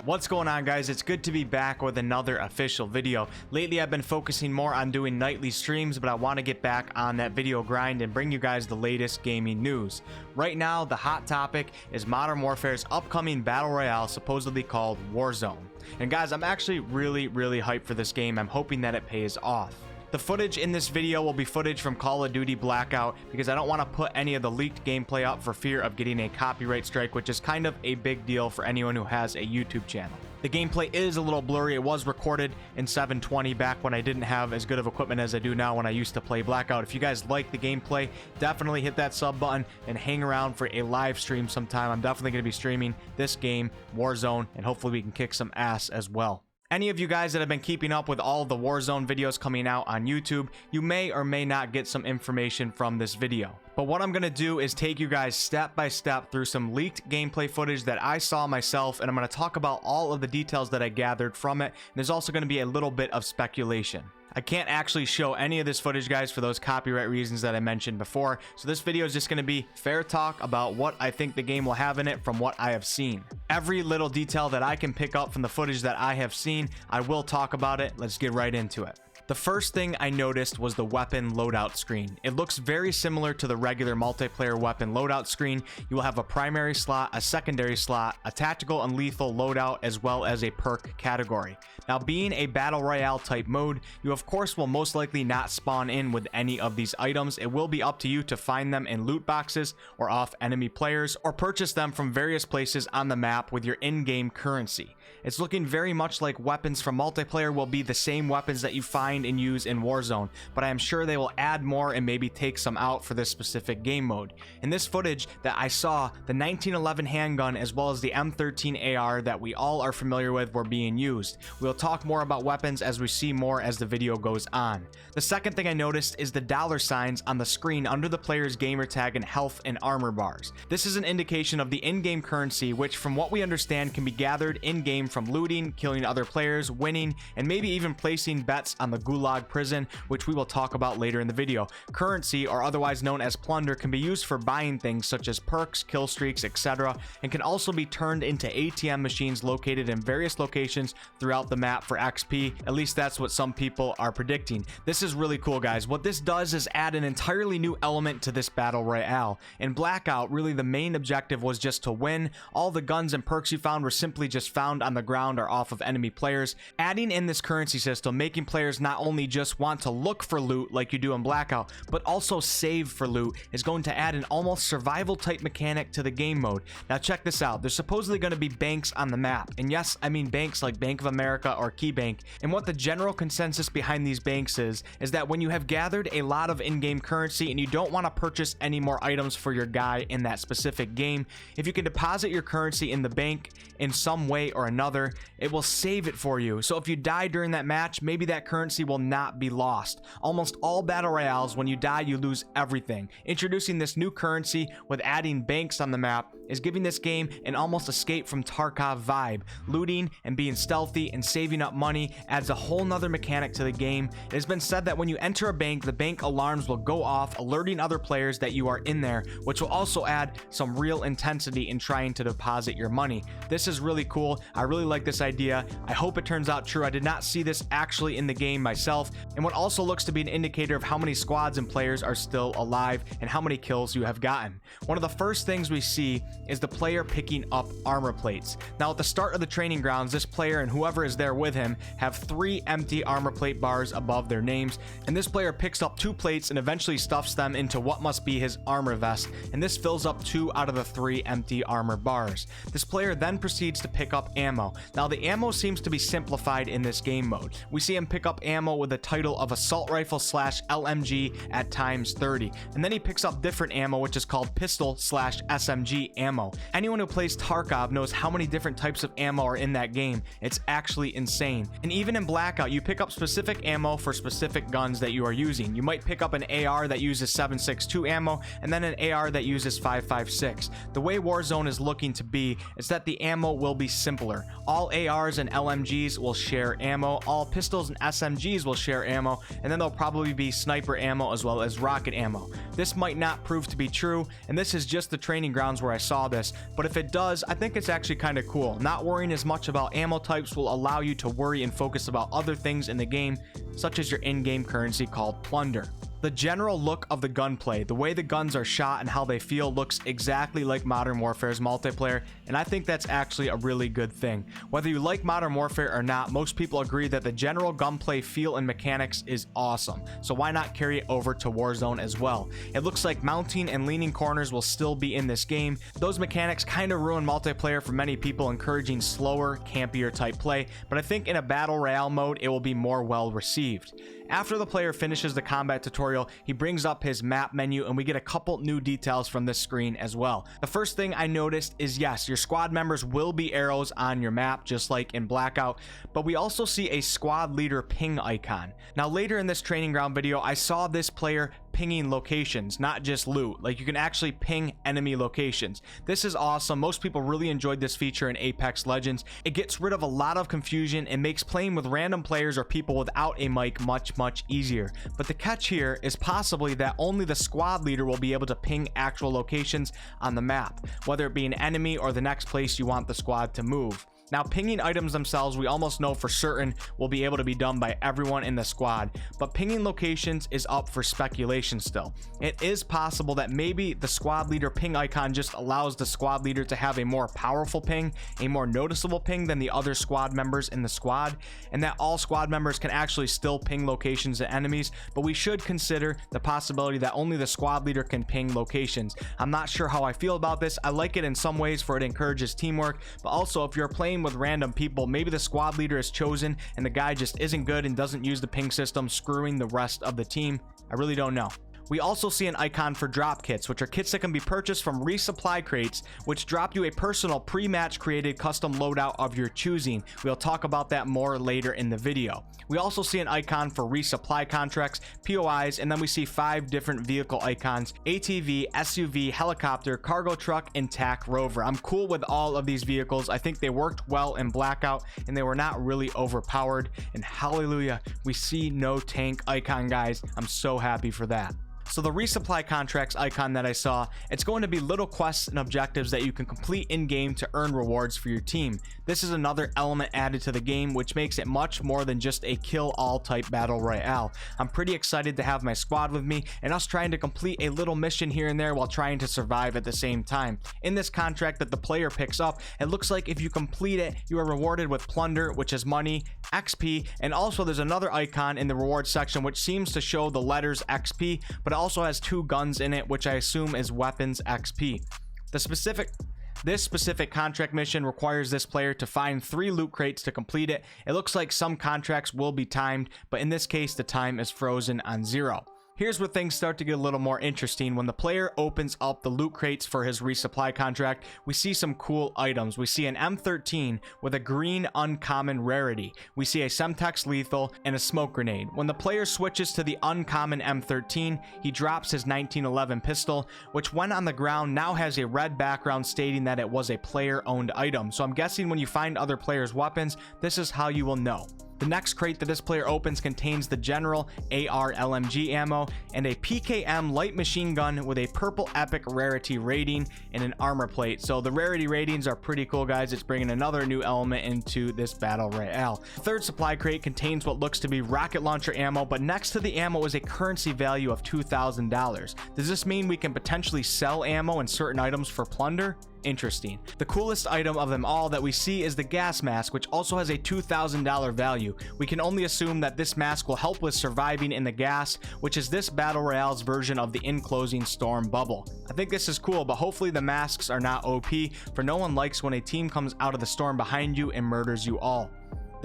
What's going on, guys? It's good to be back with another official video. Lately I've been focusing more on doing nightly streams, but I want to get back on that video grind and bring you guys the latest gaming news. Right now the hot topic is Modern Warfare's upcoming battle royale, supposedly called Warzone. And guys, I'm actually really hyped for this game. I'm hoping that it pays off. The footage in this video will be footage from Call of Duty Blackout because I don't want to put any of the leaked gameplay up for fear of getting a copyright strike, which is kind of a big deal for anyone who has a YouTube channel. The gameplay is a little blurry. It was recorded in 720 back when I didn't have as good of equipment as I do now when I used to play Blackout. If you guys like the gameplay, definitely hit that sub button and hang around for a live stream sometime. I'm definitely going to be streaming this game, Warzone, and hopefully we can kick some ass as well. Any of you guys that have been keeping up with all the Warzone videos coming out on YouTube, you may or may not get some information from this video. But what I'm going to do is take you guys step by step through some leaked gameplay footage that I saw myself, and I'm going to talk about all of the details that I gathered from it. And there's also going to be a little bit of speculation. I can't actually show any of this footage, guys, for those copyright reasons that I mentioned before. So this video is just going to be fair talk about what I think the game will have in it from what I have seen. Every little detail that I can pick up from the footage that I have seen, I will talk about it. Let's get right into it. The first thing I noticed was the weapon loadout screen. It looks very similar to the regular multiplayer weapon loadout screen. You will have a primary slot, a secondary slot, a tactical and lethal loadout, as well as a perk category. Now, being a battle royale type mode, you of course will most likely not spawn in with any of these items. It will be up to you to find them in loot boxes or off enemy players, or purchase them from various places on the map with your in-game currency. It's looking very much like weapons from multiplayer will be the same weapons that you find and use in Warzone, but I am sure they will add more and maybe take some out for this specific game mode. In this footage that I saw, the 1911 handgun as well as the M13 AR that we all are familiar with were being used. We'll talk more about weapons as we see more as the video goes on. The second thing I noticed is the dollar signs on the screen under the player's gamer tag and health and armor bars. This is an indication of the in-game currency, which from what we understand can be gathered in-game from looting, killing other players, winning, and maybe even placing bets on the Gulag prison, which we will talk about later in the video. Currency, or otherwise known as plunder, can be used for buying things such as perks, kill streaks, etc., and can also be turned into ATM machines located in various locations throughout the map for XP. At least that's what some people are predicting. This is really cool, guys. What this does is add an entirely new element to this battle royale. In Blackout, really the main objective was just to win. All the guns and perks you found were simply just found on the ground or off of enemy players. Adding in this currency system, making players not only just want to look for loot like you do in Blackout, but also save for loot, is going to add an almost survival type mechanic to the game mode. Now check this out. There's supposedly going to be banks on the map, and yes, I mean banks like Bank of America or KeyBank. And what the general consensus behind these banks is that when you have gathered a lot of in-game currency and you don't want to purchase any more items for your guy in that specific game, if you can deposit your currency in the bank in some way or another, it will save it for you. So if you die during that match, maybe that currency will not be lost. Almost all battle royales, when you die, you lose everything. Introducing this new currency with adding banks on the map is giving this game an almost escape from Tarkov vibe. Looting and being stealthy and saving up money adds a whole nother mechanic to the game. It has been said that when you enter a bank, the bank alarms will go off, alerting other players that you are in there, which will also add some real intensity in trying to deposit your money. This is really cool. I really like this idea. I hope it turns out true. I did not see this actually in the game myself, and what also looks to be an indicator of how many squads and players are still alive and how many kills you have gotten. One of the first things we see is the player picking up armor plates. Now at the start of the training grounds, this player and whoever is there with him have 3 empty armor plate bars above their names, and this player picks up 2 plates and eventually stuffs them into what must be his armor vest, and this fills up 2 out of the 3 empty armor bars. This player then proceeds to pick up ammo. Now the ammo seems to be simplified in this game mode. We see him pick up ammo ammo with the title of assault rifle slash LMG at times 30. And then he picks up different ammo, which is called pistol slash SMG ammo. Anyone who plays Tarkov knows how many different types of ammo are in that game. It's actually insane. And even in Blackout, you pick up specific ammo for specific guns that you are using. You might pick up an AR that uses 7.62 ammo and then an AR that uses 5.56. The way Warzone is looking to be is that the ammo will be simpler. All ARs and LMGs will share ammo, all pistols and SMGs will share ammo, and then there'll probably be sniper ammo as well as rocket ammo. This might not prove to be true, and this is just the training grounds where I saw this, but if it does, I think it's actually kind of cool. Not worrying as much about ammo types will allow you to worry and focus about other things in the game, such as your in-game currency called plunder. The general look of the gunplay, the way the guns are shot and how they feel, looks exactly like Modern Warfare's multiplayer, and I think that's actually a really good thing. Whether you like Modern Warfare or not, most people agree that the general gunplay feel and mechanics is awesome, so why not carry it over to Warzone as well? It looks like mounting and leaning corners will still be in this game. Those mechanics kind of ruin multiplayer for many people, encouraging slower, campier type play, but I think in a battle royale mode it will be more well received. After the player finishes the combat tutorial, he brings up his map menu and we get a couple new details from this screen as well. The first thing I noticed is, yes, your squad members will be arrows on your map just like in Blackout, but we also see a squad leader ping icon. Now later in this training ground video, I saw this player pinging locations, not just loot. Like, you can actually ping enemy locations. This is awesome. Most people really enjoyed this feature in Apex Legends. It gets rid of a lot of confusion and makes playing with random players or people without a mic much easier. But the catch here is possibly that only the squad leader will be able to ping actual locations on the map, whether it be an enemy or the next place you want the squad to move. Now, pinging items themselves, we almost know for certain will be able to be done by everyone in the squad, but pinging locations is up for speculation still. It is possible that maybe the squad leader ping icon just allows the squad leader to have a more powerful ping, a more noticeable ping than the other squad members in the squad, and that all squad members can actually still ping locations to enemies, but we should consider the possibility that only the squad leader can ping locations. I'm not sure how I feel about this. I like it in some ways for it encourages teamwork, but also if you're playing with random people, maybe the squad leader is chosen and the guy just isn't good and doesn't use the ping system, screwing the rest of the team. I really don't know. We also see an icon for drop kits, which are kits that can be purchased from resupply crates, which drop you a personal pre-match created custom loadout of your choosing. We'll talk about that more later in the video. We also see an icon for resupply contracts, POIs, and then we see 5 different vehicle icons: ATV, SUV, helicopter, cargo truck, and TAC rover. I'm cool with all of these vehicles. I think they worked well in Blackout and they were not really overpowered. And hallelujah, we see no tank icon, guys. I'm so happy for that. So the resupply contracts icon that I saw, it's going to be little quests and objectives that you can complete in game to earn rewards for your team. This is another element added to the game, which makes it much more than just a kill all type battle royale. I'm pretty excited to have my squad with me and us trying to complete a little mission here and there while trying to survive at the same time. In this contract that the player picks up, it looks like if you complete it, you are rewarded with plunder, which is money, XP, and also there's another icon in the rewards section which seems to show the letters XP, but it also has 2 guns in it, which I assume is weapons XP. This specific contract mission requires this player to find 3 loot crates to complete it. It looks like some contracts will be timed, but in this case the time is frozen on 0. Here's where things start to get a little more interesting. When the player opens up the loot crates for his resupply contract, we see some cool items. We see an M13 with a green uncommon rarity. We see a Semtex lethal and a smoke grenade. When the player switches to the uncommon M13, he drops his 1911 pistol, which when on the ground now has a red background stating that it was a player-owned item. So I'm guessing when you find other players' weapons, this is how you will know. The next crate that this player opens contains the general AR LMG ammo and a PKM light machine gun with a purple epic rarity rating and an armor plate. So the rarity ratings are pretty cool, guys. It's bringing another new element into this battle royale. The third supply crate contains what looks to be rocket launcher ammo, but next to the ammo is a currency value of $2,000. Does this mean we can potentially sell ammo and certain items for plunder? Interesting. The coolest item of them all that we see is the gas mask, which also has a $2,000 value. We can only assume that this mask will help with surviving in the gas, which is this battle royale's version of the enclosing storm bubble. I think this is cool, but hopefully the masks are not OP, for no one likes when a team comes out of the storm behind you and murders you all.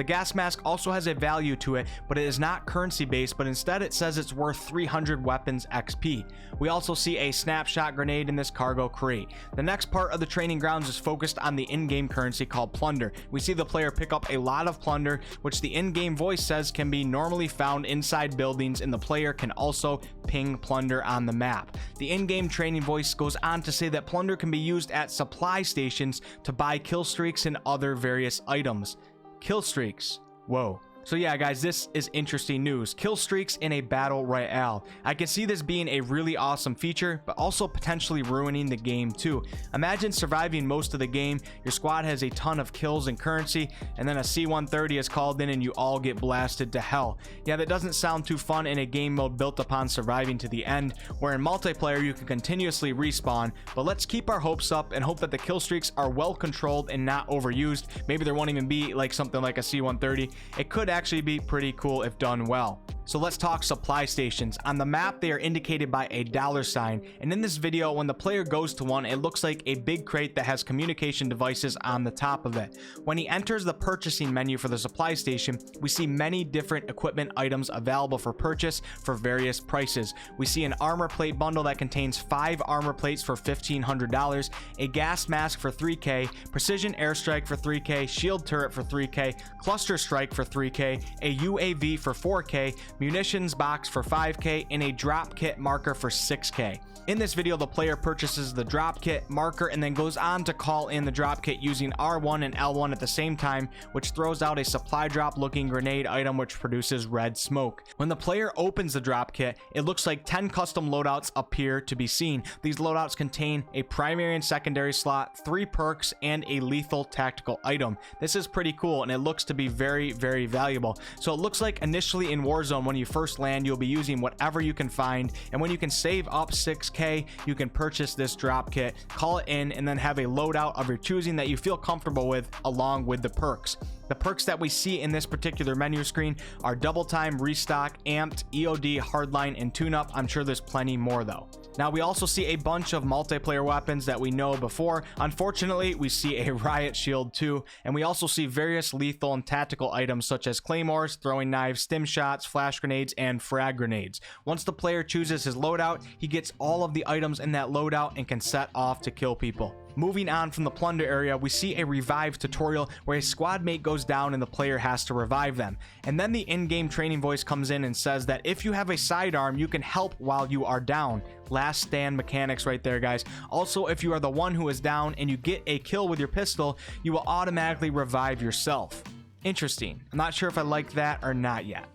The gas mask also has a value to it, but it is not currency based, but instead it says it's worth 300 weapons XP. We also see a snapshot grenade in this cargo crate. The next part of the training grounds is focused on the in-game currency called plunder. We see the player pick up a lot of plunder, which the in-game voice says can be normally found inside buildings, and the player can also ping plunder on the map. The in-game training voice goes on to say that plunder can be used at supply stations to buy kill streaks and other various items. Kill streaks. Whoa. So yeah, guys, this is interesting news. Kill streaks in a battle royale. I can see this being a really awesome feature, but also potentially ruining the game too. Imagine surviving most of the game, your squad has a ton of kills and currency, and then a C-130 is called in and you all get blasted to hell. Yeah, that doesn't sound too fun in a game mode built upon surviving to the end, where in multiplayer you can continuously respawn. But let's keep our hopes up and hope that the kill streaks are well controlled and not overused. Maybe there won't even be like something like a C-130. It could actually be pretty cool if done well. So let's talk supply stations. On the map, they are indicated by a $sign, and in this video, when the player goes to one, it looks like a big crate that has communication devices on the top of it. When he enters the purchasing menu for the supply station, we see many different equipment items available for purchase for various prices. We see an armor plate bundle that contains 5 armor plates for $1,500, a gas mask for $3K, precision airstrike for $3K, shield turret for $3K, cluster strike for $3K, a UAV for $4K, munitions box for $5K, and a drop kit marker for $6K. In this video, the player purchases the drop kit marker and then goes on to call in the drop kit using R1 and L1 at the same time, which throws out a supply drop looking grenade item which produces red smoke. When the player opens the drop kit, it looks like 10 custom loadouts appear to be seen. These loadouts contain a primary and secondary slot, 3 perks, and a lethal tactical item. This is pretty cool and it looks to be very, very valuable. So it looks like initially in Warzone, when you first land, you'll be using whatever you can find, and when you can save up 6K, you can purchase this drop kit, call it in, and then have a loadout of your choosing that you feel comfortable with along with the perks. The perks that we see in this particular menu screen are double time, restock, amped, EOD, hardline, and tune-up. I'm sure there's plenty more though. Now we also see a bunch of multiplayer weapons that we know before. Unfortunately, we see a riot shield too, and we also see various lethal and tactical items such as claymores, throwing knives, stim shots, flash grenades, and frag grenades. Once the player chooses his loadout, he gets all of the items in that loadout and can set off to kill people. Moving on from the plunder area, we see a revive tutorial where a squad mate goes down and the player has to revive them. And then the in-game training voice comes in and says that if you have a sidearm, you can help while you are down. Last stand mechanics right there, guys. Also, if you are the one who is down and you get a kill with your pistol, you will automatically revive yourself. Interesting. I'm not sure if I like that or not yet.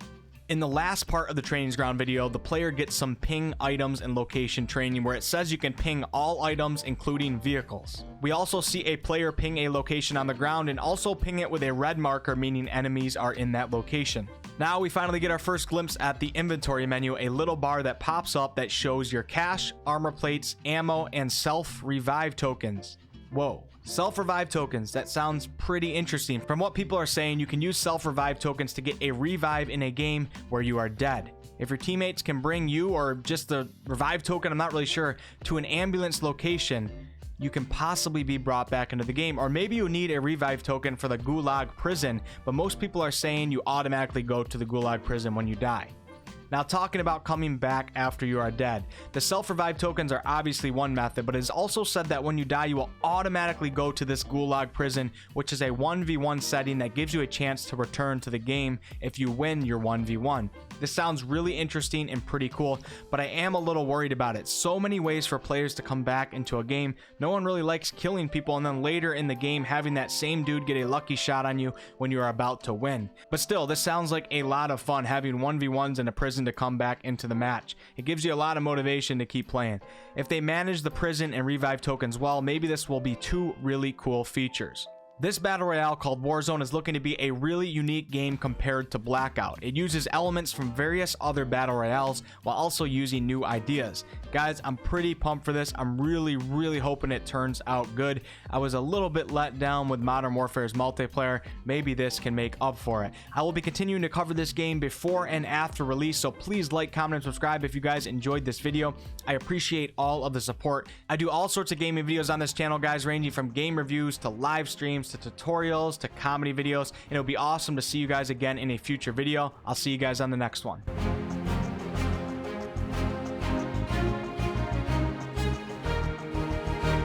In the last part of the trainings ground video, the player gets some ping items and location training where it says you can ping all items including vehicles. We also see a player ping a location on the ground and also ping it with a red marker, meaning enemies are in that location. Now we finally get our first glimpse at the inventory menu, a little bar that pops up that shows your cash, armor plates, ammo, and self-revive tokens. Whoa. Self-revive tokens, that sounds pretty interesting. From what people are saying, you can use self-revive tokens to get a revive in a game where you are dead. If your teammates can bring you, or just the revive token, I'm not really sure, to an ambulance location, you can possibly be brought back into the game. Or maybe you need a revive token for the Gulag prison, but most people are saying you automatically go to the Gulag prison when you die. Now, talking about coming back after you are dead, the self-revive tokens are obviously one method, but it is also said that when you die, you will automatically go to this Gulag prison, which is a 1v1 setting that gives you a chance to return to the game if you win your 1v1. This sounds really interesting and pretty cool, but I am a little worried about it. So many ways for players to come back into a game. No one really likes killing people and then later in the game having that same dude get a lucky shot on you when you are about to win. But still, this sounds like a lot of fun having 1v1s in a prison to come back into the match. It gives you a lot of motivation to keep playing. If they manage the prison and revive tokens well, maybe this will be 2 really cool features. This battle royale called Warzone is looking to be a really unique game compared to Blackout. It uses elements from various other battle royales while also using new ideas. Guys, I'm pretty pumped for this. I'm really hoping it turns out good. I was a little bit let down with Modern Warfare's multiplayer. Maybe this can make up for it. I will be continuing to cover this game before and after release, so please like, comment, and subscribe if you guys enjoyed this video. I appreciate all of the support. I do all sorts of gaming videos on this channel, guys, ranging from game reviews to live streams games to tutorials to comedy videos, and it would be awesome to see you guys again in a future video. I'll see you guys on the next one.